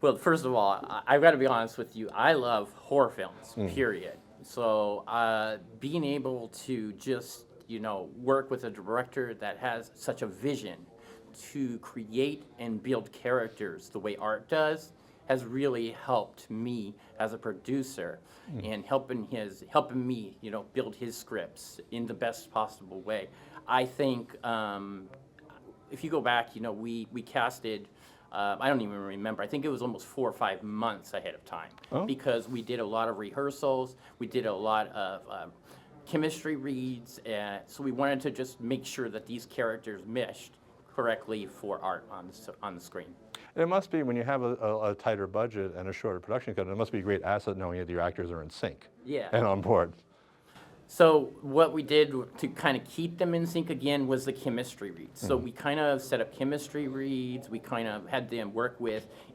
Well, first of all, I've got to be honest with you. I love horror films, period. So being able to just, work with a director that has such a vision to create and build characters the way Art does has really helped me as a producer and helping me, build his scripts in the best possible way. I think if you go back, we casted. I don't even remember. I think it was almost 4 or 5 months ahead of time because we did a lot of rehearsals. We did a lot of chemistry reads, so we wanted to just make sure that these characters meshed correctly for Art on the screen. It must be, when you have a tighter budget and a shorter production cut, it must be a great asset knowing that your actors are in sync and on board. So what we did to kind of keep them in sync again was the chemistry reads. So we kind of set up chemistry reads. We kind of had them work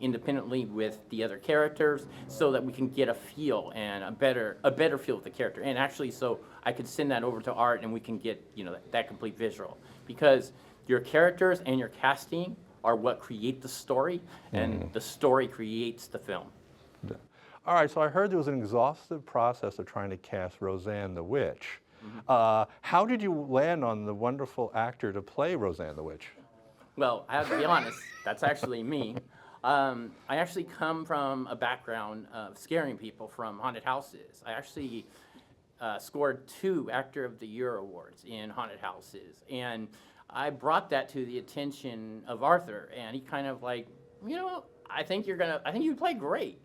independently with the other characters so that we can get a feel and a better feel of the character. And actually, so I could send that over to Art and we can get, that complete visual. Because your characters and your casting are what create the story, and the story creates the film. All right, so I heard there was an exhaustive process of trying to cast Roseanne the Witch. How did you land on the wonderful actor to play Roseanne the Witch? Well, I have to be honest, that's actually me. I actually come from a background of scaring people from haunted houses. I actually scored 2 Actor of the Year awards in haunted houses, and I brought that to the attention of Arthur, and he kind of like, I think you play great.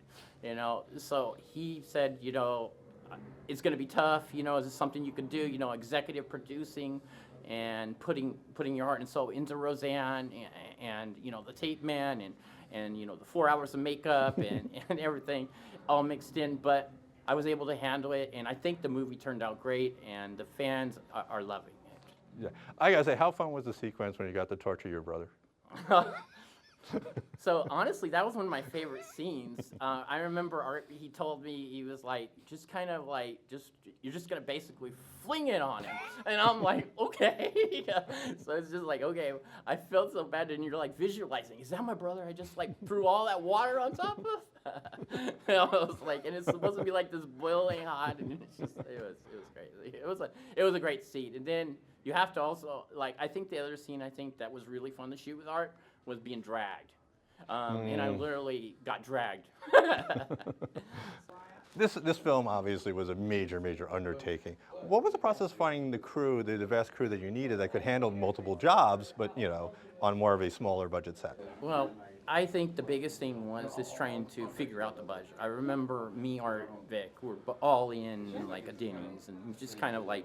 So he said, it's going to be tough. Is this something you could do? Executive producing and putting your heart and soul into Roseanne and the tape man and the 4 hours of makeup and everything all mixed in. But I was able to handle it, and I think the movie turned out great, and the fans are loving it. Yeah, I gotta say, how fun was the sequence when you got to torture your brother? So honestly, that was one of my favorite scenes. I remember Art, he told me, he was like, you're just gonna basically fling it on him. And I'm like, okay. So it's just like, okay, I felt so bad, and you're like visualizing, is that my brother I just like threw all that water on top of? I was like, and it's supposed to be like this boiling hot, and it was crazy. It was a great scene. And then you have to also, I think the other scene that was really fun to shoot with Art was being dragged. And I literally got dragged. This film obviously was a major undertaking. What was the process finding the crew, the vast crew that you needed that could handle multiple jobs, but on more of a smaller budget set? Well, I think the biggest thing was just trying to figure out the budget. I remember me, Art, Vic, were all in like a Denny's, and just kind of like,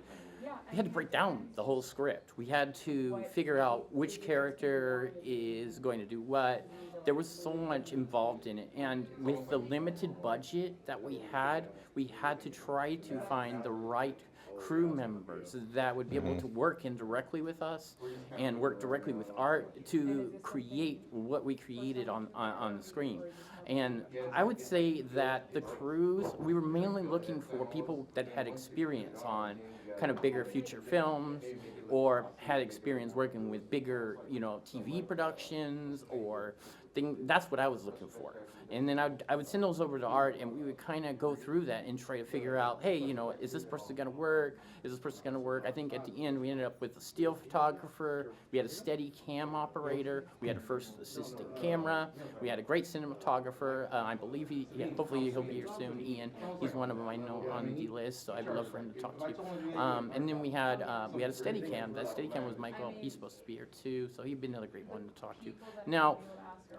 we had to break down the whole script. We had to figure out which character is going to do what. There was so much involved in it, and with the limited budget that we had to try to find the right crew members that would be able to work in directly with us and work directly with Art to create what we created on the screen. And I would say that the crews, we were mainly looking for people that had experience on kind of bigger feature films, or had experience working with bigger, TV productions or thing. That's what I was looking for. And then I would send those over to Art, and we would kind of go through that and try to figure out, hey, is this person going to work? Is this person going to work? I think at the end we ended up with a still photographer. We had a steady cam operator. We had a first assistant camera. We had a great cinematographer. I believe hopefully he'll be here soon. Ian, he's one of them I know on the list, so I'd love for him to talk to you. And then we had a steady cam. That steady cam was Michael. He's supposed to be here too, so he'd be another great one to talk to. Now,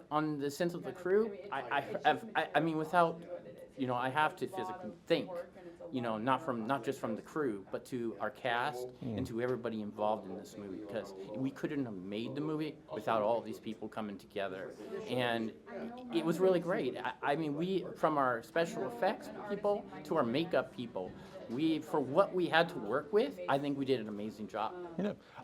on the sense of the crew, I mean, without, I have to physically think, not just from the crew, but to our cast and to everybody involved in this movie, because we couldn't have made the movie without all these people coming together. And it was really great. I mean, from our special effects people to our makeup people, for what we had to work with, I think we did an amazing job.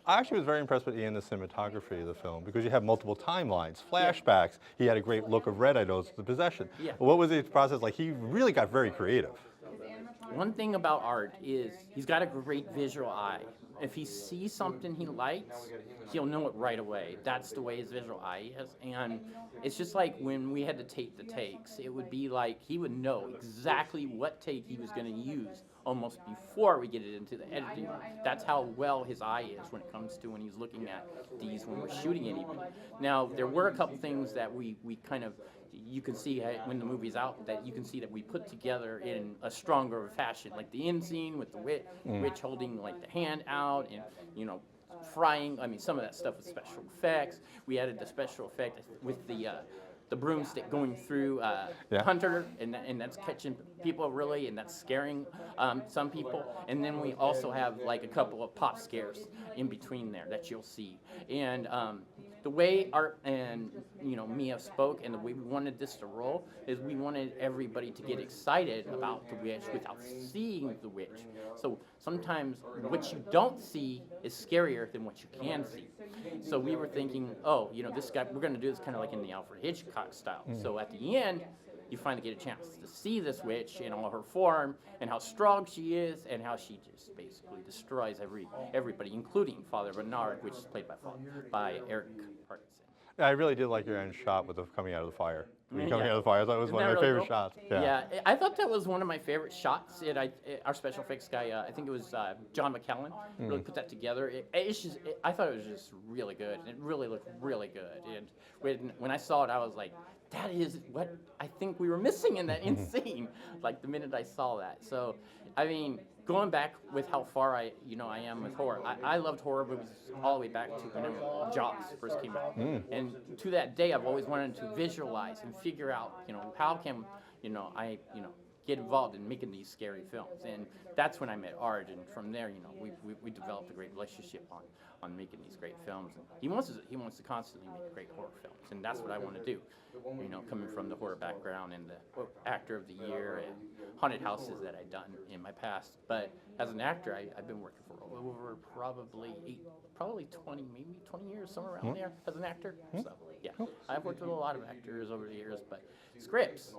I actually was very impressed with Ian, the cinematography of the film, because you have multiple timelines, flashbacks. He had a great look of red, I noticed, the possession. What was the process like? He really got very creative. One thing about Art is he's got a great visual eye. if he sees something he likes, he'll know it right away. That's the way his visual eye is. And it's just like when we had to tape the takes, it would be like he would know exactly what take he was going to use almost before we get it into the editing room. That's how well his eye is when it comes to when he's looking at these when we're shooting it even. Now, there were a couple things that we kind of, you can see when the movie's out, that you can see that we put together in a stronger fashion, like the end scene with the witch holding like the hand out and, you know, frying. I mean, some of that stuff was special effects. We added the special effect with the broomstick going through Hunter, and that's catching people really, and that's scaring some people. And then we also have like a couple of pop scares in between there that you'll see. And the way Art and Mia spoke, and the way we wanted this to roll, is we wanted everybody to get excited about the witch without seeing the witch. So sometimes what you don't see is scarier than what you can see. So we were thinking, oh, this guy, we're going to do this kind of like in the Alfred Hitchcock style. So at the end, you finally get a chance to see this witch in all her form and how strong she is and how she just basically destroys everybody, including Father Bernard, which is played by Eric Parkinson. I really did like your end shot with the coming out of the fire. Coming Yeah. out of the fire, I thought it was Isn't one of that my really favorite cool? shots. Yeah, I thought that was one of my favorite shots. Our special effects guy, I think it was John McKellen, really put that together. I thought it was just really good. It really looked really good. And when I saw it, I was like, that is what I think we were missing in that end scene. Like the minute I saw that. So, I mean, going back with how far I am with horror, I loved horror movies all the way back to when Jaws first came out. And to that day, I've always wanted to visualize and figure out, how can, I get involved in making these scary films. And that's when I met Art, and from there, we developed a great relationship on making these great films. And he wants to constantly make great horror films, and that's what I want to do. Coming from the horror background and the actor of the year and haunted houses that I've done in my past. But as an actor, I've been working for over probably 20 years, somewhere around there as an actor. So yeah, I've worked with a lot of actors over the years, but scripts,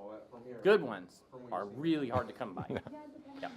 good ones, are really hard to come by. Yeah.